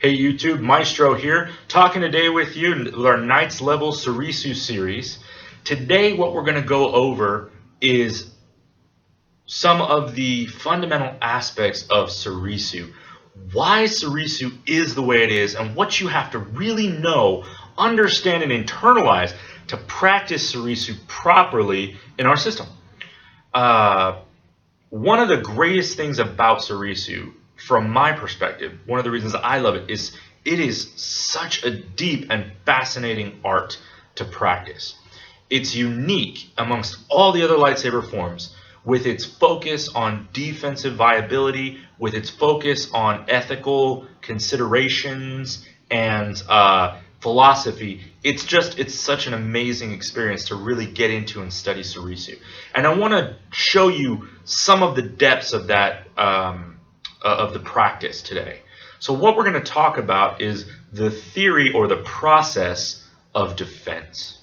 Hey YouTube, Maestro here, talking today with you with our Knights Level Soresu series. Today what we're going to go over is some of the fundamental aspects of Soresu. Why Soresu is the way it is and what you have to really know, understand, and internalize to practice Soresu properly in our system. One of the greatest things about Soresu, from my perspective, one of the reasons I love it is such a deep and fascinating art to practice. It's unique amongst all the other lightsaber forms with its focus on defensive viability, with its focus on ethical considerations and philosophy. It's such an amazing experience to really get into and study Soresu. And I want to show you some of the depths of that of the practice today. So what we're going to talk about is the theory or the process of defense.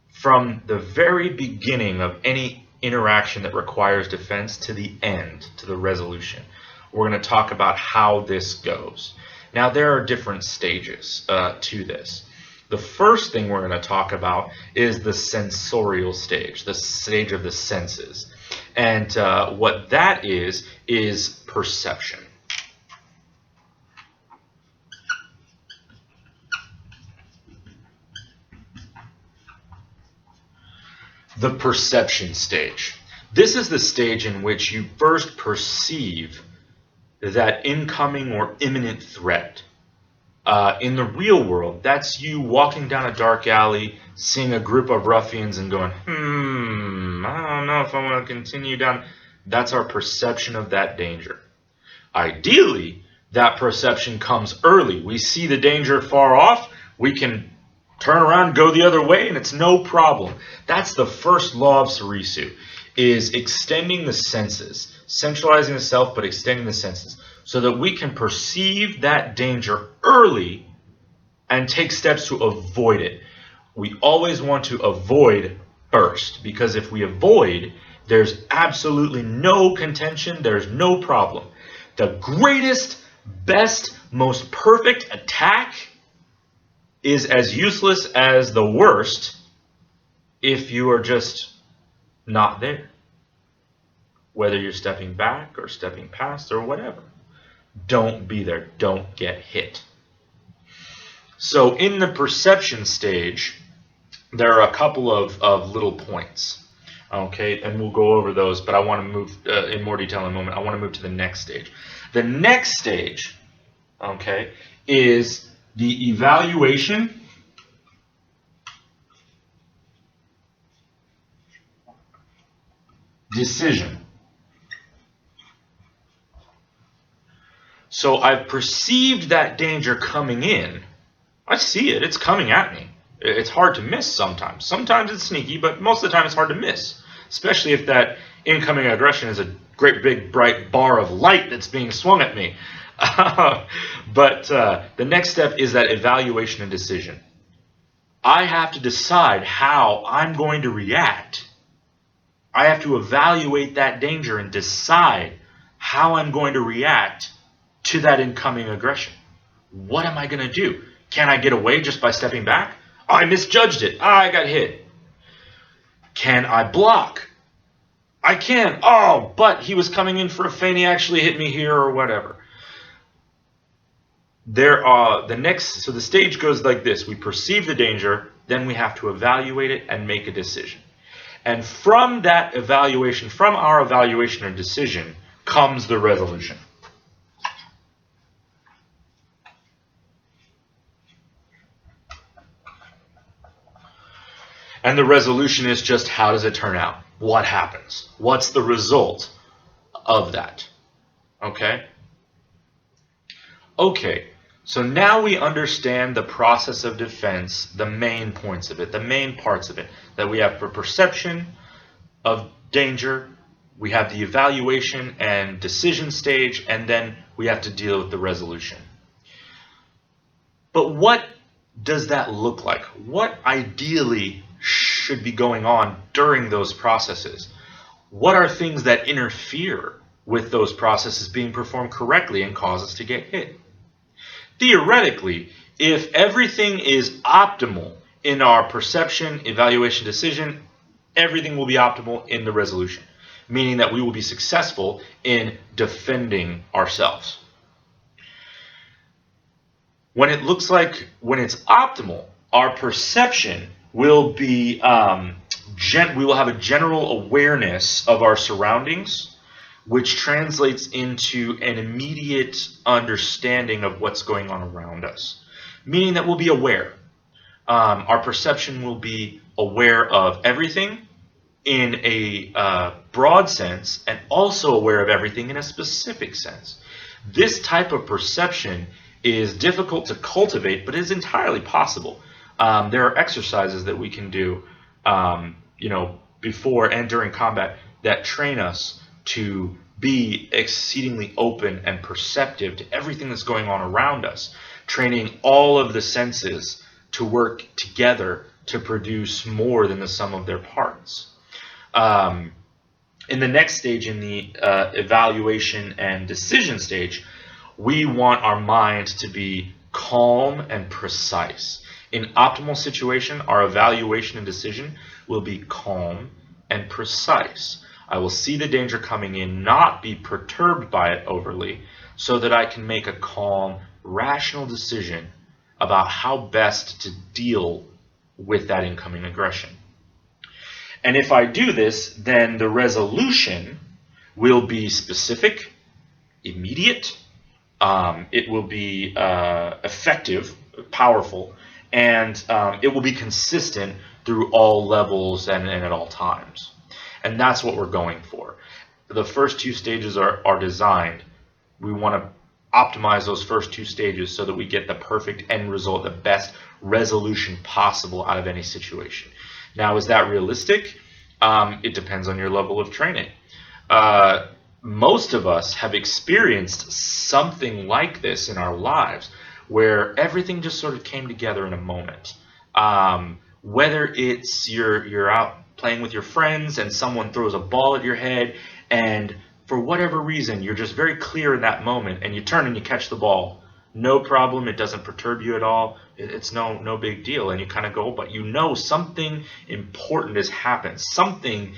From the very beginning of any interaction that requires defense to the end, to the resolution, we're going to talk about how this goes. Now, there are different stages to this. The first thing we're going to talk about is the sensorial stage, the stage of the senses. And what that is perception. The perception stage. This is the stage in which you first perceive that incoming or imminent threat. In the real world, that's you walking down a dark alley, seeing a group of ruffians and going, I don't know if I want to continue down. That's our perception of that danger. Ideally, that perception comes early. We see the danger far off, we can turn around, go the other way, and it's no problem. That's the first law of Soresu, is extending the senses, centralizing the self, but extending the senses, so that we can perceive that danger early and take steps to avoid it. We always want to avoid first, because if we avoid, there's absolutely no contention, there's no problem. The greatest, best, most perfect attack is as useless as the worst if you are just not there. Whether you're stepping back or stepping past or whatever. Don't be there. Don't get hit. So in the perception stage, there are a couple of little points. Okay, and we'll go over those, but I want to move in more detail in a moment. I want to move to the next stage. The next stage, okay, is the evaluation decision. So I've perceived that danger coming in. I see it. It's coming at me. It's hard to miss sometimes. Sometimes it's sneaky, but most of the time it's hard to miss, especially if that incoming aggression is a great big bright bar of light that's being swung at me. But the next step is that evaluation and decision. I have to decide how I'm going to react. I have to evaluate that danger and decide how I'm going to react to that incoming aggression. What am I going to do? Can I get away just by stepping back? Oh, I misjudged it. I got hit. Can I block? I can. Oh, but he was coming in for a feint. He actually hit me here or whatever. So the stage goes like this. We perceive the danger, then we have to evaluate it and make a decision. And from that evaluation, from our evaluation and decision, comes the resolution. And the resolution is just, how does it turn out? What happens? What's the result of that? Okay? Okay, so now we understand the process of defense, the main points of it, the main parts of it, that we have for perception of danger, we have the evaluation and decision stage, and then we have to deal with the resolution. But what does that look like? What ideally should be going on during those processes? What are things that interfere with those processes being performed correctly and cause us to get hit? theoretically, if everything is optimal in our perception, evaluation, decision, everything will be optimal in the resolution, meaning that we will be successful in defending ourselves. When it looks like when it's optimal, our perception will be, we will have a general awareness of our surroundings, which translates into an immediate understanding of what's going on around us, meaning that we'll be aware. Our perception will be aware of everything in a broad sense and also aware of everything in a specific sense. This type of perception is difficult to cultivate, but is entirely possible. There are exercises that we can do, before and during combat that train us to be exceedingly open and perceptive to everything that's going on around us, training all of the senses to work together to produce more than the sum of their parts. In the next stage, in the evaluation and decision stage, we want our mind to be calm and precise. In optimal situation, our evaluation and decision will be calm and precise. I will see the danger coming in, not be perturbed by it overly, so that I can make a calm, rational decision about how best to deal with that incoming aggression. And if I do this, then the resolution will be specific, immediate, it will be effective, powerful, and it will be consistent through all levels and at all times. And that's what we're going for. The first two stages are designed. We want to optimize those first two stages so that we get the perfect end result, the best resolution possible out of any situation. Now, is that realistic? It depends on your level of training. Most of us have experienced something like this in our lives, where everything just sort of came together in a moment. Whether it's you're out playing with your friends and someone throws a ball at your head, and for whatever reason you're just very clear in that moment, and you turn and you catch the ball. No problem, it doesn't perturb you at all. It's no big deal, and you kind of go, but you know something important has happened. Something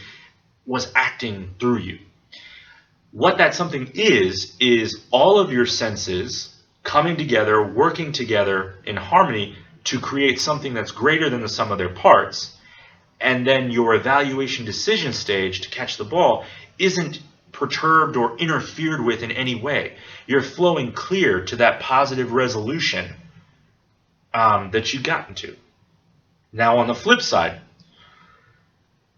was acting through you. What that something is all of your senses coming together, working together in harmony to create something that's greater than the sum of their parts. And then your evaluation decision stage to catch the ball isn't perturbed or interfered with in any way. You're flowing clear to that positive resolution that you've gotten to. Now, on the flip side,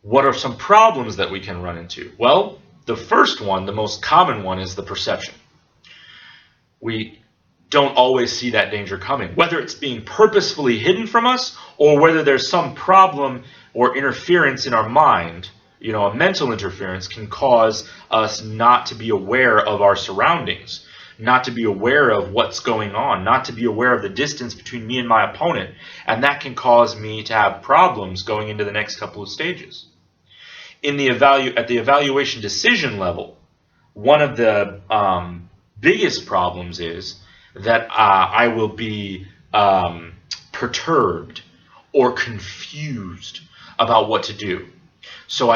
what are some problems that we can run into? Well, the first one, the most common one, is the perception. We don't always see that danger coming, whether it's being purposefully hidden from us or whether there's some problem or interference in our mind. A mental interference can cause us not to be aware of our surroundings, not to be aware of what's going on, not to be aware of the distance between me and my opponent, and that can cause me to have problems going into the next couple of stages. At the evaluation decision level, one of the biggest problems is that I will be perturbed or confused about what to do. So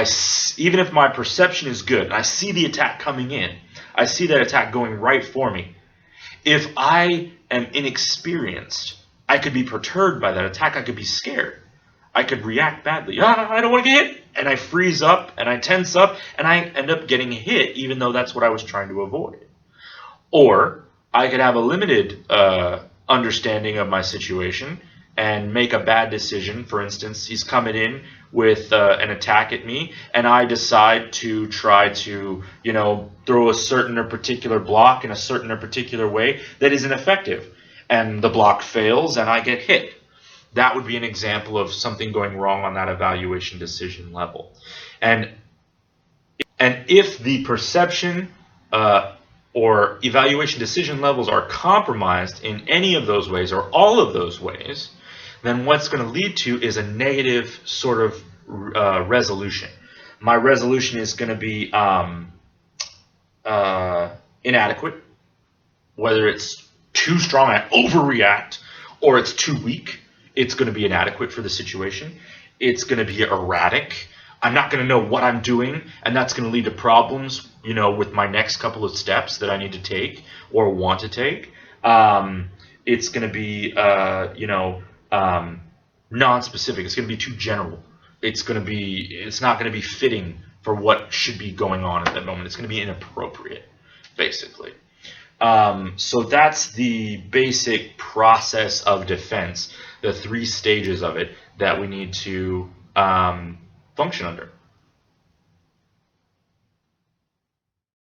even if my perception is good, and I see the attack coming in, I see that attack going right for me. If I am inexperienced, I could be perturbed by that attack. I could be scared. I could react badly. I don't want to get hit. And I freeze up and I tense up and I end up getting hit, even though that's what I was trying to avoid. Or I could have a limited understanding of my situation and make a bad decision. For instance, he's coming in with an attack at me, and I decide to try to, throw a certain or particular block in a certain or particular way that isn't effective. And the block fails and I get hit. That would be an example of something going wrong on that evaluation decision level. And if the perception or evaluation decision levels are compromised in any of those ways or all of those ways, then what's going to lead to is a negative sort of resolution. My resolution is going to be inadequate, whether it's too strong, I overreact, or it's too weak. It's going to be inadequate for the situation. It's going to be erratic. I'm not going to know what I'm doing, and that's going to lead to problems, with my next couple of steps that I need to take or want to take. It's going to be, non-specific. It's going to be too general. It's not going to be fitting for what should be going on at that moment. It's going to be inappropriate, basically. So that's the basic process of defense, the 3 stages of it that we need to function under.